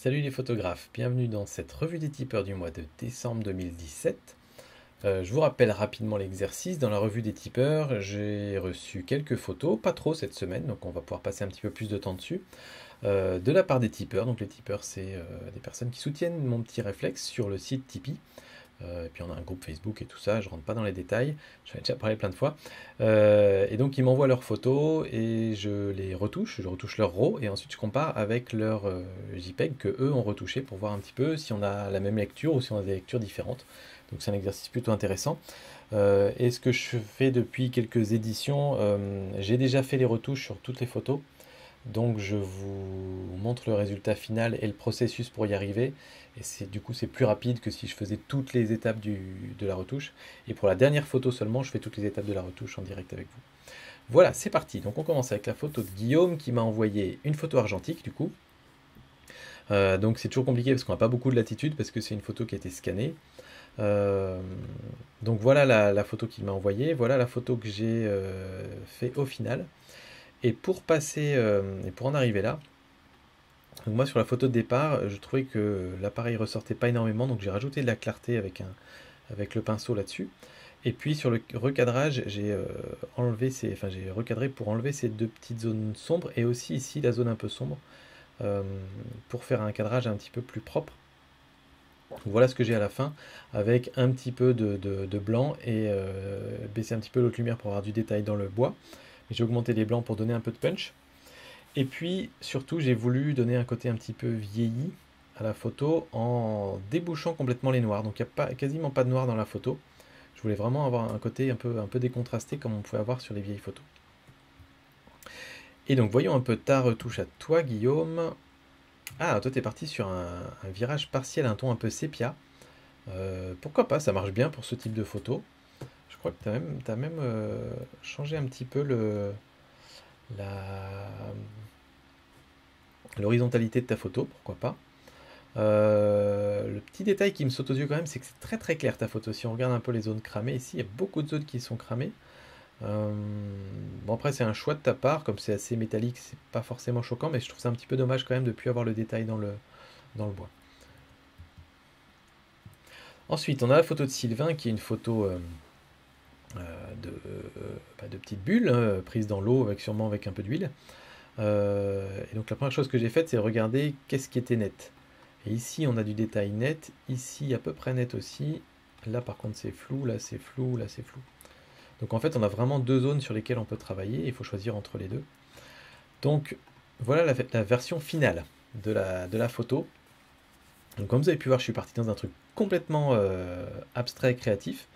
Salut les photographes, bienvenue dans cette revue des tipeurs du mois de décembre 2017. Je vous rappelle rapidement l'exercice. Dans la revue des tipeurs, j'ai reçu quelques photos, pas trop cette semaine, donc on va pouvoir passer un petit peu plus de temps dessus, de la part des tipeurs. Donc les tipeurs, c'est des personnes qui soutiennent mon petit réflexe sur le site Tipeee. Et puis on a un groupe Facebook et tout ça, je rentre pas dans les détails, j'en ai déjà parlé plein de fois. Et donc ils m'envoient leurs photos et je les retouche, je retouche leur RAW et ensuite je compare avec leur JPEG que eux ont retouché pour voir un petit peu si on a la même lecture ou si on a des lectures différentes. Donc c'est un exercice plutôt intéressant. Et ce que je fais depuis quelques éditions, j'ai déjà fait les retouches sur toutes les photos. Donc je vous montre le résultat final et le processus pour y arriver. Et du coup c'est plus rapide que si je faisais toutes les étapes de la retouche. Et pour la dernière photo seulement, je fais toutes les étapes de la retouche en direct avec vous. Voilà, c'est parti. Donc on commence avec la photo de Guillaume qui m'a envoyé une photo argentique du coup. Donc c'est toujours compliqué parce qu'on n'a pas beaucoup de latitude parce que c'est une photo qui a été scannée. Euh, donc voilà la photo qu'il m'a envoyée. Voilà la photo que j'ai fait au final. Et pour en arriver là, donc moi sur la photo de départ, je trouvais que l'appareil ressortait pas énormément, donc j'ai rajouté de la clarté avec le pinceau là-dessus. Et puis sur le recadrage, j'ai recadré pour enlever ces deux petites zones sombres et aussi ici la zone un peu sombre euh, pour faire un cadrage un petit peu plus propre. Donc voilà ce que j'ai à la fin avec un petit peu de blanc et baisser un petit peu l'autre lumière pour avoir du détail dans le bois. J'ai augmenté les blancs pour donner un peu de punch. Et puis, surtout, j'ai voulu donner un côté un petit peu vieilli à la photo en débouchant complètement les noirs. Donc, il n'y a quasiment pas de noir dans la photo. Je voulais vraiment avoir un côté un peu décontrasté comme on pouvait avoir sur les vieilles photos. Et donc, voyons un peu ta retouche à toi, Guillaume. Ah, toi, t'es parti sur un virage partiel, un ton un peu sépia. Pourquoi pas, ça marche bien pour ce type de photo. Je crois que t'as même changé un petit peu la, l'horizontalité de ta photo, pourquoi pas. Le petit détail qui me saute aux yeux quand même, c'est que c'est très très clair ta photo. Si on regarde un peu les zones cramées, ici il y a beaucoup de zones qui sont cramées. Euh, bon après c'est un choix de ta part, comme c'est assez métallique, c'est pas forcément choquant, mais je trouve ça un petit peu dommage quand même de ne plus avoir le détail dans le bois. Ensuite on a la photo de Sylvain qui est une photo de petite bulle prise dans l'eau sûrement avec un peu d'huile. Et donc la première chose que j'ai faite c'est regarder qu'est-ce qui était net. Et ici, on a du détail net. Ici, à peu près net aussi. Là, par contre, c'est flou. Là, c'est flou. Là, c'est flou. Donc, en fait, on a vraiment deux zones sur lesquelles on peut travailler. Il faut choisir entre les deux. Donc, voilà la version finale de la photo. Donc, comme vous avez pu voir, je suis parti dans un truc complètement abstrait et créatif.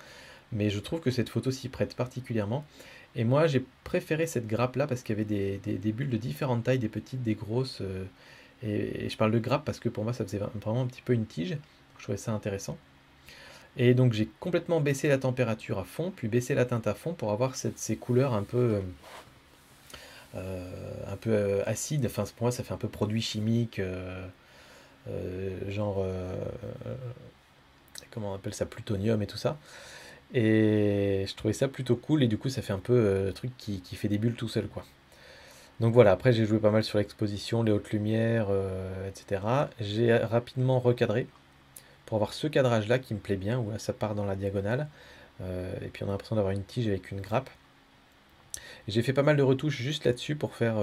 Mais je trouve que cette photo s'y prête particulièrement. Et moi, j'ai préféré cette grappe-là parce qu'il y avait des bulles de différentes tailles, des petites, des grosses. Et je parle de grappe parce que pour moi, ça faisait vraiment un petit peu une tige. Je trouvais ça intéressant. Et donc, j'ai complètement baissé la température à fond, puis baissé la teinte à fond pour avoir ces couleurs un peu acides. Enfin, pour moi, ça fait un peu produit chimique, genre, comment on appelle ça, plutonium et tout ça. Et je trouvais ça plutôt cool. Et du coup, ça fait un peu le truc qui fait des bulles tout seul, quoi. Donc voilà, après j'ai joué pas mal sur l'exposition, les hautes lumières, etc. J'ai rapidement recadré pour avoir ce cadrage-là qui me plaît bien, où là ça part dans la diagonale, et puis on a l'impression d'avoir une tige avec une grappe. J'ai fait pas mal de retouches juste là-dessus pour faire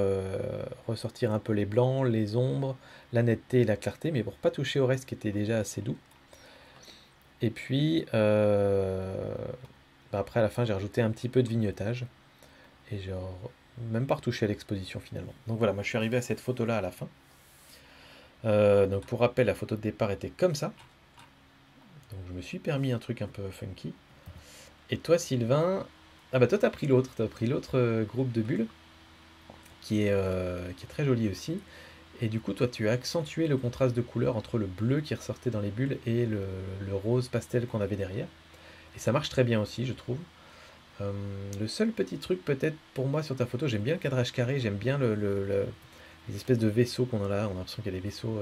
ressortir un peu les blancs, les ombres, la netteté et la clarté, mais pour pas toucher au reste qui était déjà assez doux. Et puis après à la fin j'ai rajouté un petit peu de vignettage, et j'ai même pas retouché à l'exposition finalement. Donc voilà, moi je suis arrivé à cette photo-là à la fin. Donc pour rappel, la photo de départ était comme ça. Donc je me suis permis un truc un peu funky. Et toi, Sylvain, ah bah toi t'as pris l'autre groupe de bulles qui est très joli aussi. Et du coup, toi, tu as accentué le contraste de couleur entre le bleu qui ressortait dans les bulles et le rose pastel qu'on avait derrière. Et ça marche très bien aussi, je trouve. Euh, le seul petit truc peut-être pour moi sur ta photo, j'aime bien le cadrage carré, j'aime bien les espèces de vaisseaux qu'on a là. On a l'impression qu'il y a des vaisseaux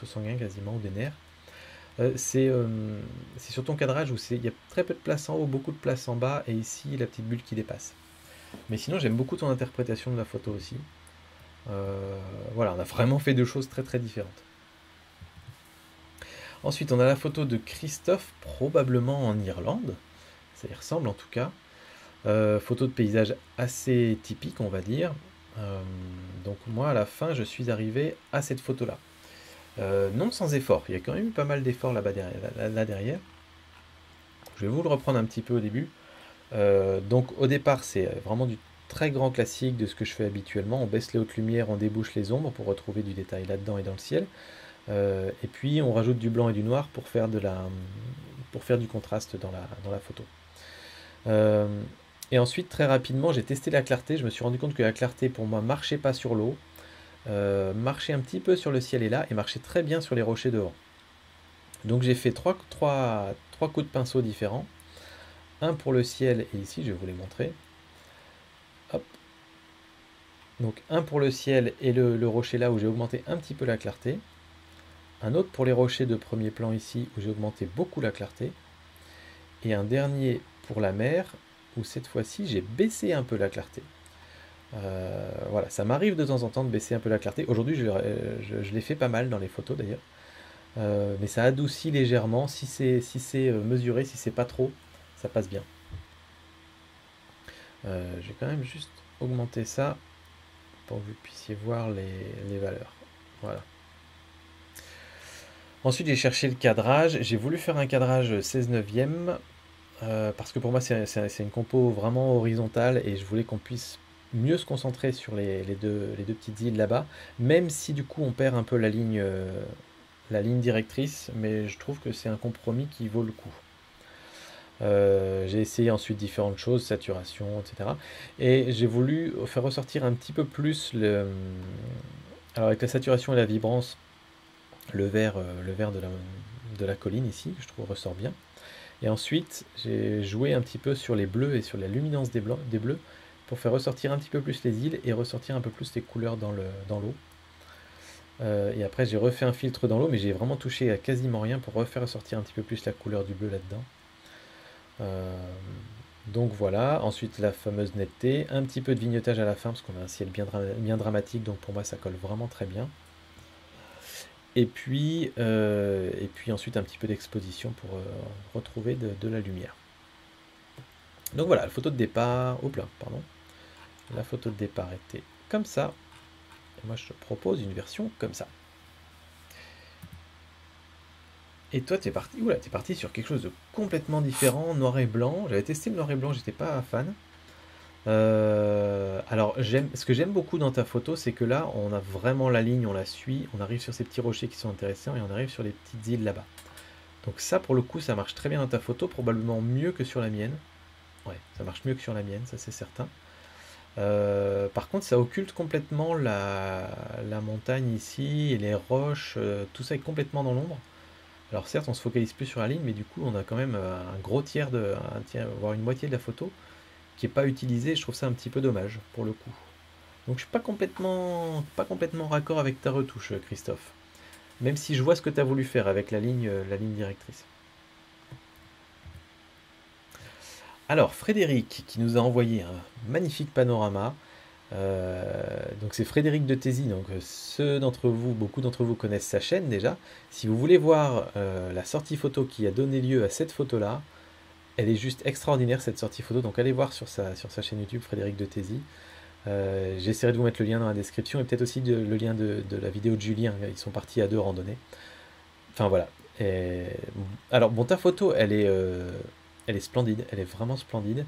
sanguins quasiment ou des nerfs. C'est sur ton cadrage où il y a très peu de place en haut, beaucoup de place en bas, et ici la petite bulle qui dépasse. Mais sinon, j'aime beaucoup ton interprétation de la photo aussi. Voilà, on a vraiment fait deux choses très très différentes. Ensuite, on a la photo de Christophe, probablement en Irlande. Ça y ressemble en tout cas. Photo de paysage assez typique, on va dire. Donc moi, à la fin, je suis arrivé à cette photo-là. Non sans effort. Il y a quand même eu pas mal d'efforts là-bas derrière, là derrière. Je vais vous le reprendre un petit peu au début. Donc au départ, c'est vraiment du très grand classique de ce que je fais habituellement. On baisse les hautes lumières, on débouche les ombres pour retrouver du détail là-dedans et dans le ciel. Et puis on rajoute du blanc et du noir pour faire du contraste dans la photo. Et ensuite, très rapidement, j'ai testé la clarté. Je me suis rendu compte que la clarté, pour moi, marchait pas sur l'eau, marchait un petit peu sur le ciel et là, et marchait très bien sur les rochers devant. Donc j'ai fait trois coups de pinceau différents. Un pour le ciel, et ici, je vais vous les montrer. Hop. Donc un pour le ciel et le rocher là, où j'ai augmenté un petit peu la clarté. Un autre pour les rochers de premier plan ici, où j'ai augmenté beaucoup la clarté. Et un dernier pour la mer, où cette fois-ci, j'ai baissé un peu la clarté. Voilà, ça m'arrive de temps en temps de baisser un peu la clarté. Aujourd'hui, je l'ai fait pas mal dans les photos d'ailleurs. Mais ça adoucit légèrement. Si c'est mesuré, si c'est pas trop, ça passe bien. Je vais quand même juste augmenter ça pour que vous puissiez voir les valeurs. Voilà. Ensuite, j'ai cherché le cadrage. J'ai voulu faire un cadrage 16 neuvième parce que pour moi, c'est une compo vraiment horizontale et je voulais qu'on puisse mieux se concentrer sur les deux petites îles là-bas, même si du coup on perd un peu la ligne directrice, mais je trouve que c'est un compromis qui vaut le coup. J'ai essayé ensuite différentes choses, saturation, etc. Et j'ai voulu faire ressortir un petit peu plus alors avec la saturation et la vibrance, le vert de la colline ici, que je trouve ressort bien. Et ensuite, j'ai joué un petit peu sur les bleus et sur la luminance des bleus pour faire ressortir un petit peu plus les îles et ressortir un peu plus les couleurs dans l'eau. Et après, j'ai refait un filtre dans l'eau, mais j'ai vraiment touché à quasiment rien pour refaire ressortir un petit peu plus la couleur du bleu là-dedans. Donc voilà, ensuite la fameuse netteté, un petit peu de vignetage à la fin parce qu'on a un ciel bien dramatique, donc pour moi ça colle vraiment très bien. Et puis ensuite un petit peu d'exposition pour retrouver de la lumière. Donc voilà, la photo de départ, pardon. La photo de départ était comme ça. Et moi je te propose une version comme ça. Et toi, t'es parti sur quelque chose de complètement différent, noir et blanc. J'avais testé le noir et blanc, j'étais pas fan. Alors, ce que j'aime beaucoup dans ta photo, c'est que là, on a vraiment la ligne, on la suit, on arrive sur ces petits rochers qui sont intéressants et on arrive sur les petites îles là-bas. Donc ça, pour le coup, ça marche très bien dans ta photo, probablement mieux que sur la mienne. Ouais, ça marche mieux que sur la mienne, ça c'est certain. Par contre, ça occulte complètement la montagne ici et les roches, tout ça est complètement dans l'ombre. Alors certes, on se focalise plus sur la ligne, mais du coup, on a quand même un gros tiers, voire une moitié de la photo qui n'est pas utilisée. Je trouve ça un petit peu dommage, pour le coup. Donc je suis pas complètement raccord avec ta retouche, Christophe. Même si je vois ce que tu as voulu faire avec la ligne directrice. Alors, Frédéric, qui nous a envoyé un magnifique panorama. Donc c'est Frédéric de Tézy, donc beaucoup d'entre vous connaissent sa chaîne déjà. Si vous voulez voir la sortie photo qui a donné lieu à cette photo-là, elle est juste extraordinaire cette sortie photo, donc allez voir sur sa chaîne YouTube Frédéric de Tézy. J'essaierai de vous mettre le lien dans la description et peut-être aussi le lien de la vidéo de Julien, ils sont partis à deux randonner. Enfin voilà. Alors bon, ta photo elle est splendide, elle est vraiment splendide.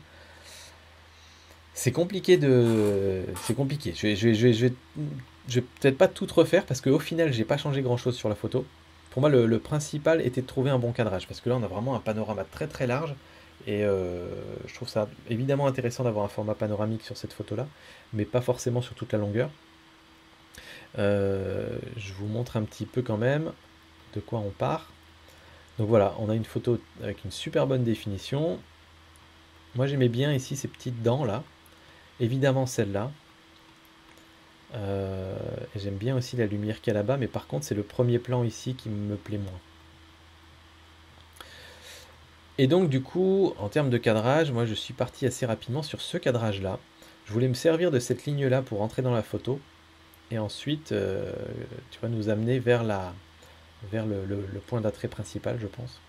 C'est compliqué. Je vais peut-être pas tout refaire parce qu'au final, j'ai pas changé grand-chose sur la photo. Pour moi, le principal était de trouver un bon cadrage parce que là, on a vraiment un panorama très très large et je trouve ça évidemment intéressant d'avoir un format panoramique sur cette photo-là, mais pas forcément sur toute la longueur. Je vous montre un petit peu quand même de quoi on part. Donc voilà, on a une photo avec une super bonne définition. Moi, j'aimais bien ici ces petites dents là. Évidemment celle-là. Et j'aime bien aussi la lumière qu'il y a là-bas, mais par contre c'est le premier plan ici qui me plaît moins. Et donc du coup, en termes de cadrage, moi je suis parti assez rapidement sur ce cadrage-là. Je voulais me servir de cette ligne-là pour entrer dans la photo. Et ensuite, tu vas nous amener vers vers le point d'attrait principal, je pense.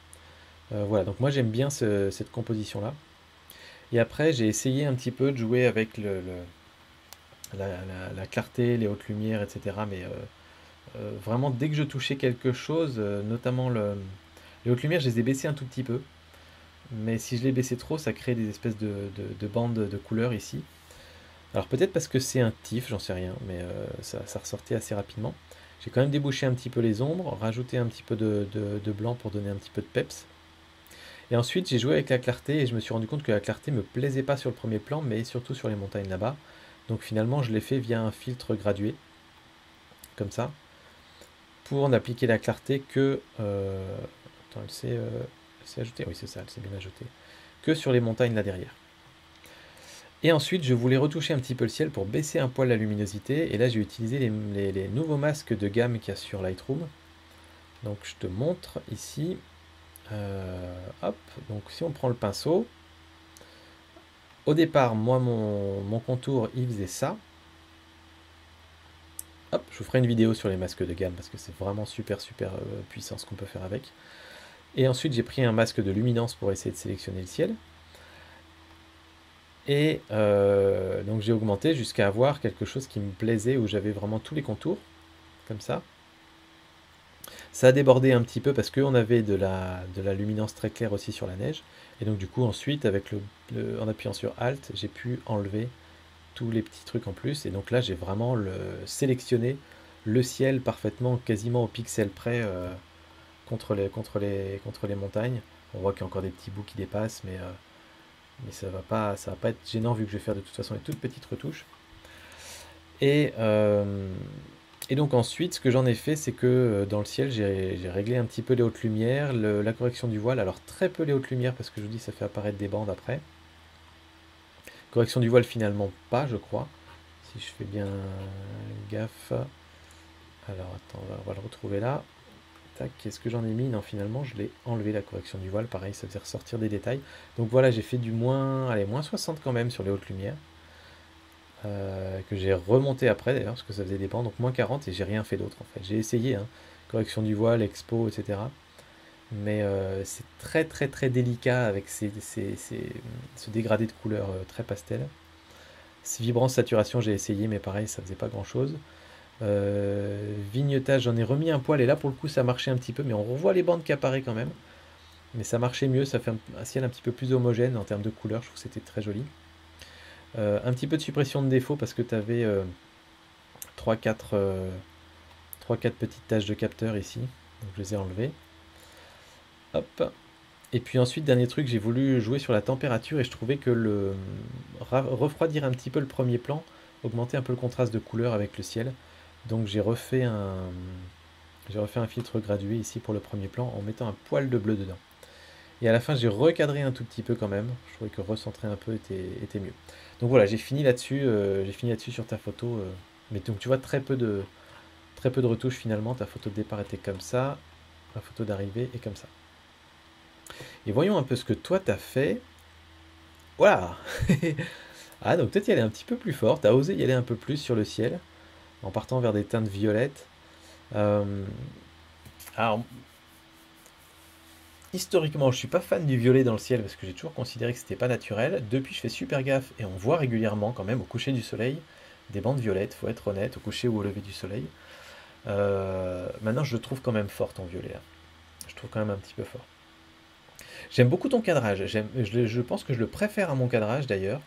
Voilà, donc moi j'aime bien cette composition-là. Et après, j'ai essayé un petit peu de jouer avec la clarté, les hautes lumières, etc. Mais vraiment, dès que je touchais quelque chose, notamment les hautes lumières, je les ai baissées un tout petit peu. Mais si je les baissais trop, ça crée des espèces de bandes de couleurs ici. Alors peut-être parce que c'est un tif, j'en sais rien, mais ça ressortait assez rapidement. J'ai quand même débouché un petit peu les ombres, rajouté un petit peu de blanc pour donner un petit peu de peps. Et ensuite, j'ai joué avec la clarté et je me suis rendu compte que la clarté me plaisait pas sur le premier plan, mais surtout sur les montagnes là-bas. Donc finalement, je l'ai fait via un filtre gradué, comme ça, pour n'appliquer la clarté que... attends, elle s'est ajoutée? Oui, c'est ça, elle s'est bien ajoutée. Que sur les montagnes là derrière. Et ensuite, je voulais retoucher un petit peu le ciel pour baisser un poil la luminosité. Et là, j'ai utilisé les nouveaux masques de gamme qu'il y a sur Lightroom. Donc, je te montre ici. Hop, donc si on prend le pinceau, au départ, moi, mon contour, il faisait ça. Hop, je vous ferai une vidéo sur les masques de gamme parce que c'est vraiment super puissant ce qu'on peut faire avec. Et ensuite, j'ai pris un masque de luminance pour essayer de sélectionner le ciel. Et donc j'ai augmenté jusqu'à avoir quelque chose qui me plaisait où j'avais vraiment tous les contours, comme ça. Ça a débordé un petit peu parce qu'on avait de la luminance très claire aussi sur la neige. Et donc du coup ensuite, avec en appuyant sur Alt, j'ai pu enlever tous les petits trucs en plus. Et donc là, j'ai vraiment sélectionné le ciel parfaitement, quasiment au pixel près contre les montagnes. On voit qu'il y a encore des petits bouts qui dépassent, mais ça va pas être gênant vu que je vais faire de toute façon les toutes petites retouches. Et, et donc ensuite, ce que j'en ai fait, c'est que dans le ciel, j'ai réglé un petit peu les hautes lumières, la correction du voile. Alors très peu les hautes lumières parce que je vous dis ça fait apparaître des bandes après. Correction du voile finalement pas, je crois. Si je fais bien gaffe. Alors attends, on va le retrouver là. Tac, qu'est-ce que j'en ai mis? Non, finalement, je l'ai enlevé la correction du voile. Pareil, ça faisait ressortir des détails. Donc voilà, j'ai fait du moins 60 quand même sur les hautes lumières. Que j'ai remonté après d'ailleurs, parce que ça faisait des bandes. Donc moins 40 et j'ai rien fait d'autre en fait. J'ai essayé, hein, correction du voile, expo, etc. Mais c'est très délicat avec ce dégradé de couleurs très pastel. Vibrance, saturation, j'ai essayé, mais pareil, ça faisait pas grand chose. Vignettage, j'en ai remis un poil et là pour le coup ça marchait un petit peu, mais on revoit les bandes qui apparaissent quand même. Mais ça marchait mieux, ça fait un ciel un petit peu plus homogène en termes de couleurs, je trouve que c'était très joli. Un petit peu de suppression de défaut parce que tu avais 3-4 petites taches de capteur ici, donc je les ai enlevées. Hop. Et puis ensuite, dernier truc, j'ai voulu jouer sur la température et je trouvais que refroidir un petit peu le premier plan, augmenter un peu le contraste de couleur avec le ciel. Donc j'ai refait un filtre gradué ici pour le premier plan en mettant un poil de bleu dedans. Et à la fin, j'ai recadré un tout petit peu quand même. Je trouvais que recentrer un peu était mieux. Donc voilà, j'ai fini là-dessus sur ta photo. Mais donc tu vois, très peu de retouches finalement. Ta photo de départ était comme ça. La photo d'arrivée est comme ça. Et voyons un peu ce que toi t'as fait. Voilà. Ah, donc peut-être y aller un petit peu plus fort. T'as osé y aller un peu plus sur le ciel en partant vers des teintes violettes. Alors, historiquement, je suis pas fan du violet dans le ciel parce que j'ai toujours considéré que c'était pas naturel. Depuis, je fais super gaffe et on voit régulièrement quand même au coucher du soleil des bandes violettes, faut être honnête, au coucher ou au lever du soleil. Maintenant, je le trouve quand même fort ton violet là. Je trouve quand même un petit peu fort. J'aime beaucoup ton cadrage. Je pense que je le préfère à mon cadrage d'ailleurs.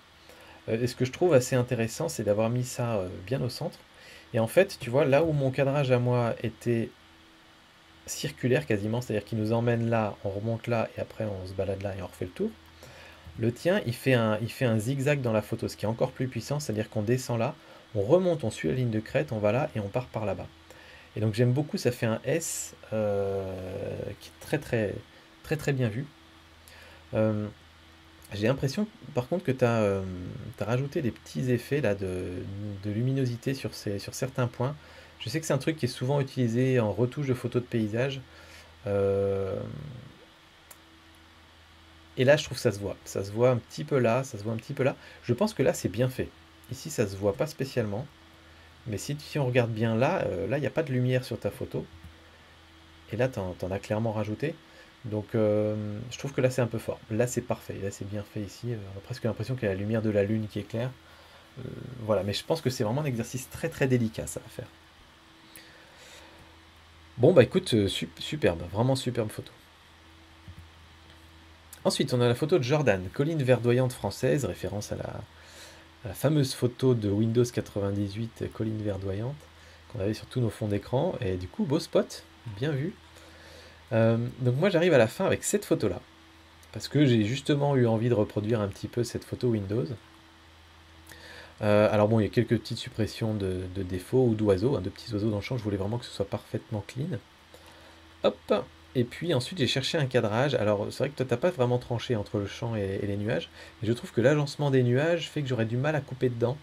Et ce que je trouve assez intéressant, c'est d'avoir mis ça bien au centre. Et en fait, tu vois, là où mon cadrage à moi était circulaire quasiment, c'est-à-dire qu'il nous emmène là, on remonte là, et après on se balade là et on refait le tour. Le tien, il fait un zigzag dans la photo, ce qui est encore plus puissant, c'est-à-dire qu'on descend là, on remonte, on suit la ligne de crête, on va là et on part par là-bas. Et donc j'aime beaucoup, ça fait un S qui est très bien vu. J'ai l'impression par contre que tu as rajouté des petits effets là, de luminosité sur certains points. Je sais que c'est un truc qui est souvent utilisé en retouche de photos de paysage. Euh, et là, je trouve que ça se voit. Ça se voit un petit peu là, ça se voit un petit peu là. Je pense que là, c'est bien fait. Ici, ça se voit pas spécialement. Mais si on regarde bien là, là, il n'y a pas de lumière sur ta photo. et là t'en as clairement rajouté. Donc je trouve que là c'est un peu fort. Là c'est parfait, là c'est bien fait ici. On a presque l'impression qu'il y a la lumière de la lune qui éclaire. Voilà, mais je pense que c'est vraiment un exercice très très délicat ça à faire. Bon bah écoute, superbe, vraiment superbe photo. Ensuite on a la photo de Jordan, colline verdoyante française, référence à la fameuse photo de Windows 98, colline verdoyante, qu'on avait sur tous nos fonds d'écran, et du coup beau spot, bien vu. Donc moi j'arrive à la fin avec cette photo là, parce que j'ai justement eu envie de reproduire un petit peu cette photo Windows. Alors bon, il y a quelques petites suppressions de défauts ou d'oiseaux, hein, de petits oiseaux dans le champ, je voulais vraiment que ce soit parfaitement clean. Hop. Et puis ensuite j'ai cherché un cadrage. Alors c'est vrai que toi t'as pas vraiment tranché entre le champ et les nuages, mais je trouve que l'agencement des nuages fait que j'aurais du mal à couper dedans.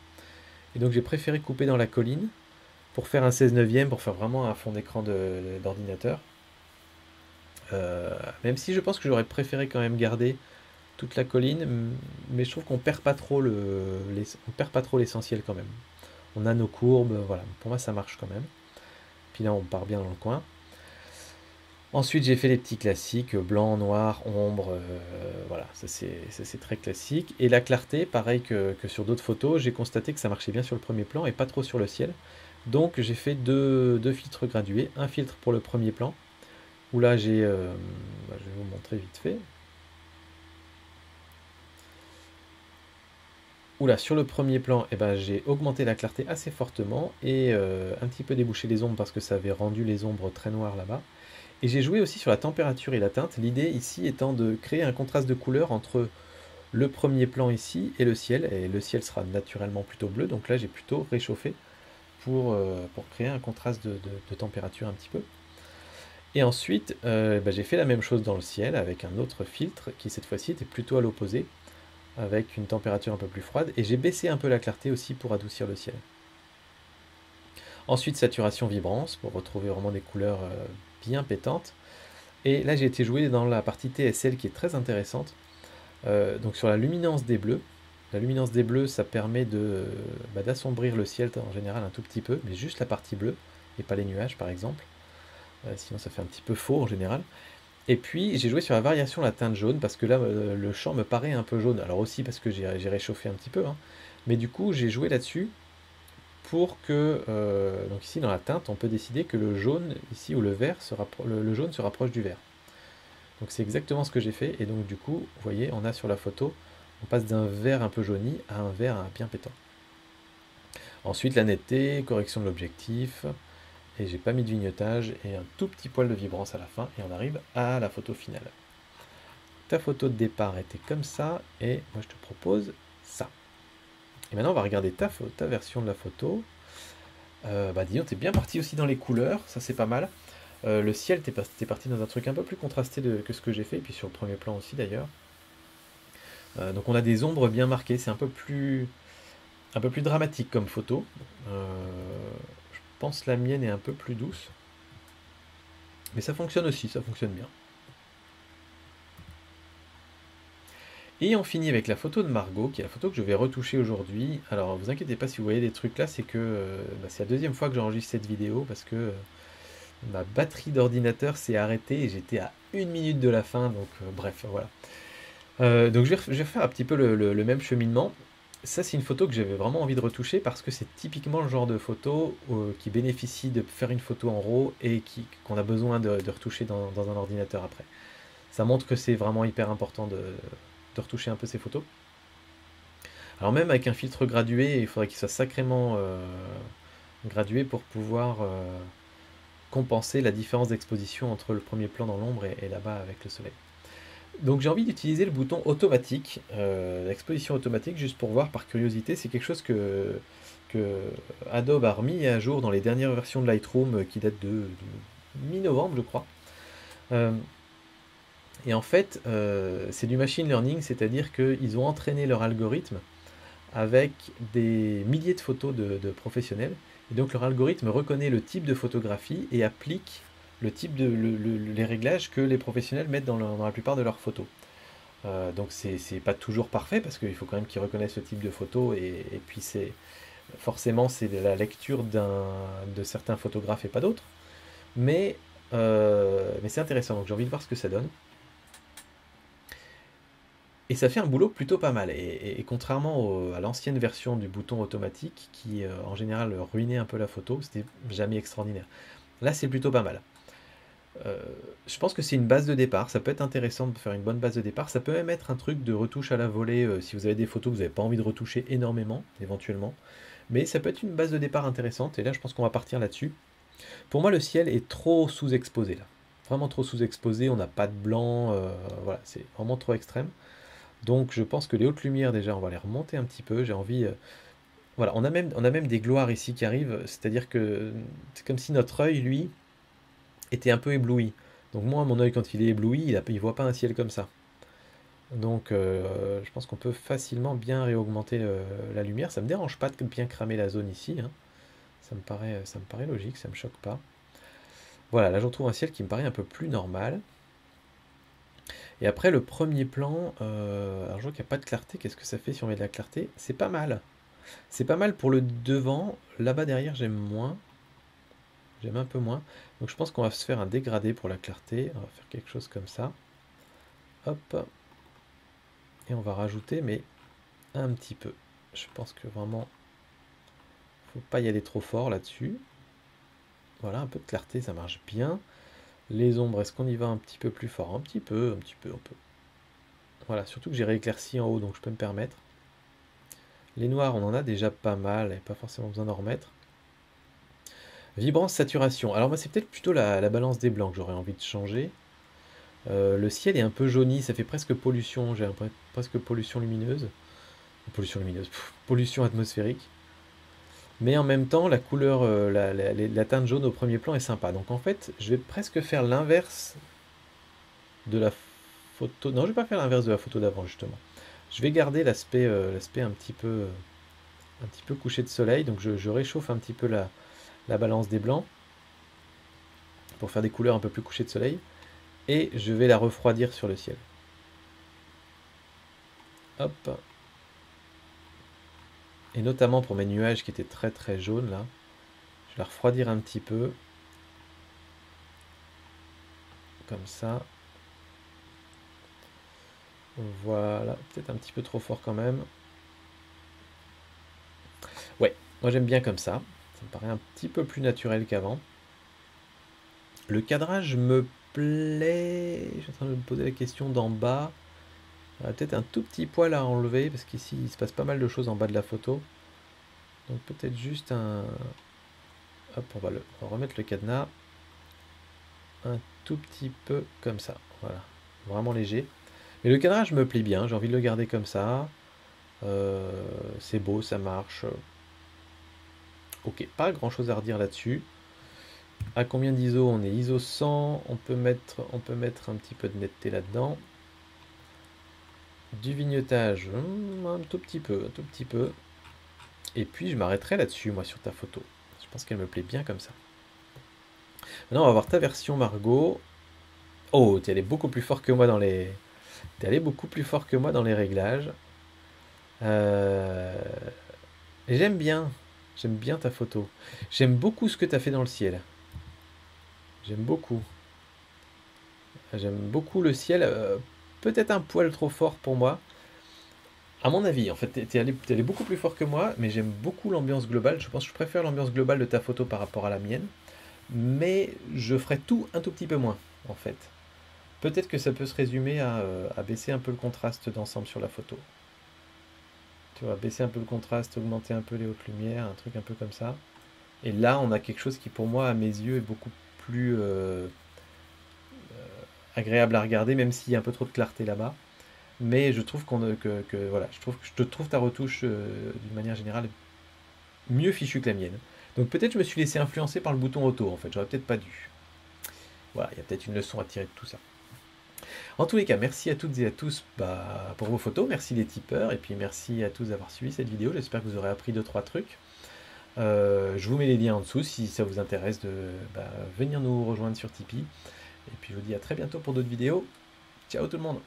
Et donc j'ai préféré couper dans la colline pour faire un 16 neuvième, pour faire vraiment un fond d'écran d'ordinateur. Même si je pense que j'aurais préféré quand même garder toute la colline, mais je trouve qu'on perd pas trop on perd pas trop l'essentiel quand même. On a nos courbes, voilà, pour moi ça marche quand même. Puis là on part bien dans le coin. Ensuite j'ai fait les petits classiques, blanc, noir, ombre, voilà, ça c'est très classique. Et la clarté, pareil que sur d'autres photos, j'ai constaté que ça marchait bien sur le premier plan et pas trop sur le ciel. Donc j'ai fait deux filtres gradués, un filtre pour le premier plan, où là j'ai, je vais vous montrer vite fait. Oula, sur le premier plan, eh ben, j'ai augmenté la clarté assez fortement et un petit peu débouché les ombres parce que ça avait rendu les ombres très noires là-bas. Et j'ai joué aussi sur la température et la teinte, l'idée ici étant de créer un contraste de couleur entre le premier plan ici et le ciel. Et le ciel sera naturellement plutôt bleu, donc là j'ai plutôt réchauffé pour créer un contraste de température un petit peu. Et ensuite, j'ai fait la même chose dans le ciel avec un autre filtre qui cette fois-ci était plutôt à l'opposé, avec une température un peu plus froide, et j'ai baissé un peu la clarté aussi pour adoucir le ciel. Ensuite, saturation vibrance, pour retrouver vraiment des couleurs bien pétantes. Et là, j'ai été joué dans la partie TSL qui est très intéressante. Donc sur la luminance des bleus. La luminance des bleus, ça permet d'assombrir le ciel en général un tout petit peu, mais juste la partie bleue, et pas les nuages par exemple. Sinon ça fait un petit peu faux en général. Et puis j'ai joué sur la variation de la teinte jaune, parce que là le champ me paraît un peu jaune. Alors aussi parce que j'ai réchauffé un petit peu, hein. Mais du coup j'ai joué là-dessus pour que, donc ici dans la teinte, on peut décider que le jaune, ici, ou le vert, le jaune se rapproche du vert. Donc c'est exactement ce que j'ai fait, et donc du coup, vous voyez, on a sur la photo, on passe d'un vert un peu jauni à un vert bien pétant. Ensuite, la netteté, correction de l'objectif, et j'ai pas mis de vignettage, et un tout petit poil de vibrance à la fin, et on arrive à la photo finale. Ta photo de départ était comme ça, et moi je te propose ça. Et maintenant, on va regarder ta version de la photo. Dis donc, t'es bien parti aussi dans les couleurs, ça c'est pas mal. Le ciel, t'es parti dans un truc un peu plus contrasté que ce que j'ai fait, et puis sur le premier plan aussi d'ailleurs. Donc on a des ombres bien marquées, c'est un peu plus dramatique comme photo. Je pense que la mienne est un peu plus douce. Mais ça fonctionne aussi, ça fonctionne bien. Et on finit avec la photo de Margot, qui est la photo que je vais retoucher aujourd'hui. Alors, vous inquiétez pas si vous voyez des trucs là, c'est que c'est la deuxième fois que j'enregistre cette vidéo, parce que ma batterie d'ordinateur s'est arrêtée et j'étais à 1 minute de la fin, donc bref, voilà. Donc je vais refaire un petit peu le même cheminement. Ça, c'est une photo que j'avais vraiment envie de retoucher, parce que c'est typiquement le genre de photo qui bénéficie de faire une photo en RAW et qu'on a besoin de retoucher dans un ordinateur après. Ça montre que c'est vraiment hyper important de retoucher un peu ces photos. Alors même avec un filtre gradué, il faudrait qu'il soit sacrément gradué pour pouvoir compenser la différence d'exposition entre le premier plan dans l'ombre et là-bas avec le soleil. Donc j'ai envie d'utiliser le bouton automatique, l'exposition automatique, juste pour voir par curiosité. C'est quelque chose que Adobe a remis à jour dans les dernières versions de Lightroom qui datent de mi-novembre, je crois. Et en fait, c'est du machine learning, c'est-à-dire qu'ils ont entraîné leur algorithme avec des milliers de photos de professionnels. Et donc leur algorithme reconnaît le type de photographie et applique les réglages que les professionnels mettent dans la plupart de leurs photos. Donc c'est pas toujours parfait, parce qu'il faut quand même qu'ils reconnaissent ce type de photo, et puis forcément c'est la lecture de certains photographes et pas d'autres. Mais Mais c'est intéressant, donc j'ai envie de voir ce que ça donne. Et ça fait un boulot plutôt pas mal. Et contrairement à l'ancienne version du bouton automatique, qui en général ruinait un peu la photo, c'était jamais extraordinaire. Là, c'est plutôt pas mal. Euh, je pense que c'est une base de départ. Ça peut être intéressant de faire une bonne base de départ. Ça peut même être un truc de retouche à la volée si vous avez des photos que vous n'avez pas envie de retoucher énormément, éventuellement. Mais ça peut être une base de départ intéressante. Et là, je pense qu'on va partir là-dessus. Pour moi, le ciel est trop sous-exposé là. Vraiment trop sous-exposé. On n'a pas de blanc. Voilà, c'est vraiment trop extrême. Donc, je pense que les hautes lumières, déjà, on va les remonter un petit peu. J'ai envie. Voilà, on a même des gloires ici qui arrivent. C'est-à-dire que c'est comme si notre œil, lui, était un peu ébloui. Donc moi, mon œil, quand il est ébloui, il voit pas un ciel comme ça. Donc je pense qu'on peut facilement bien réaugmenter la lumière. Ça me dérange pas de bien cramer la zone ici, hein. Ça me paraît logique, ça me choque pas. Voilà, là je retrouve un ciel qui me paraît un peu plus normal. Et après le premier plan, alors je vois qu'il n'y a pas de clarté. Qu'est-ce que ça fait si on met de la clarté? C'est pas mal. C'est pas mal pour le devant. Là-bas derrière, j'aime moins. J'aime un peu moins. Donc je pense qu'on va se faire un dégradé pour la clarté. On va faire quelque chose comme ça. Hop. Et on va rajouter, mais un petit peu. Je pense que vraiment, faut pas y aller trop fort là-dessus. Voilà, un peu de clarté, ça marche bien. Les ombres, est-ce qu'on y va un petit peu plus fort? Un petit peu, un peu. Voilà, surtout que j'ai rééclairci en haut, donc je peux me permettre. Les noirs, on en a déjà pas mal, et pas forcément besoin d'en remettre. Vibrance, saturation. Alors moi, c'est peut-être plutôt la balance des blancs que j'aurais envie de changer. Le ciel est un peu jauni, ça fait presque pollution, j'ai presque pollution lumineuse. Pollution lumineuse, pollution atmosphérique. Mais en même temps, la couleur, la teinte jaune au premier plan est sympa. Donc en fait, je vais presque faire l'inverse de la photo. Non, je vais pas faire l'inverse de la photo d'avant, justement. Je vais garder l'aspect un petit peu couché de soleil. Donc je réchauffe un petit peu la balance des blancs pour faire des couleurs un peu plus couchées de soleil. Et je vais la refroidir sur le ciel. Hop. Et notamment pour mes nuages qui étaient très très jaunes là. Je vais la refroidir un petit peu. Comme ça. Voilà, peut-être un petit peu trop fort quand même. Ouais, moi j'aime bien comme ça. Ça me paraît un petit peu plus naturel qu'avant. Le cadrage me plaît. Je suis en train de me poser la question d'en bas. Peut-être un tout petit poil à enlever parce qu'ici il se passe pas mal de choses en bas de la photo. Donc peut-être juste un... Hop, on va remettre le cadenas. Un tout petit peu comme ça. Voilà, vraiment léger. Mais le cadrage me plaît bien, j'ai envie de le garder comme ça. C'est beau, ça marche. Ok, pas grand chose à redire là-dessus. À combien d'ISO? On est ISO 100. On peut mettre un petit peu de netteté là-dedans. Du vignettage, un tout petit peu, un tout petit peu. Et puis je m'arrêterai là-dessus, moi, sur ta photo. Je pense qu'elle me plaît bien comme ça. Maintenant, on va voir ta version, Margot. Oh, t'es allé beaucoup plus fort que moi dans les... T'es allé beaucoup plus fort que moi dans les réglages. Euh, Et j'aime bien ta photo. J'aime beaucoup ce que tu as fait dans le ciel. J'aime beaucoup. J'aime beaucoup le ciel. Peut-être un poil trop fort pour moi. À mon avis, en fait, t'es allé beaucoup plus fort que moi, mais j'aime beaucoup l'ambiance globale. Je pense que je préfère l'ambiance globale de ta photo par rapport à la mienne. Mais je ferai tout un tout petit peu moins, en fait. Peut-être que ça peut se résumer à baisser un peu le contraste d'ensemble sur la photo. Tu vois, baisser un peu le contraste, augmenter un peu les hautes lumières, un truc un peu comme ça. Et là, on a quelque chose qui, pour moi, à mes yeux, est beaucoup plus agréable à regarder, même s'il y a un peu trop de clarté là-bas. Mais je trouve voilà, je te trouve ta retouche d'une manière générale mieux fichue que la mienne. Donc peut-être je me suis laissé influencer par le bouton auto, en fait. J'aurais peut-être pas dû. Voilà, il y a peut-être une leçon à tirer de tout ça. En tous les cas, merci à toutes et à tous pour vos photos. Merci les tipeurs. Et puis merci à tous d'avoir suivi cette vidéo. J'espère que vous aurez appris 2-3 trucs. Je vous mets les liens en dessous si ça vous intéresse de venir nous rejoindre sur Tipeee. Et puis je vous dis à très bientôt pour d'autres vidéos. Ciao tout le monde!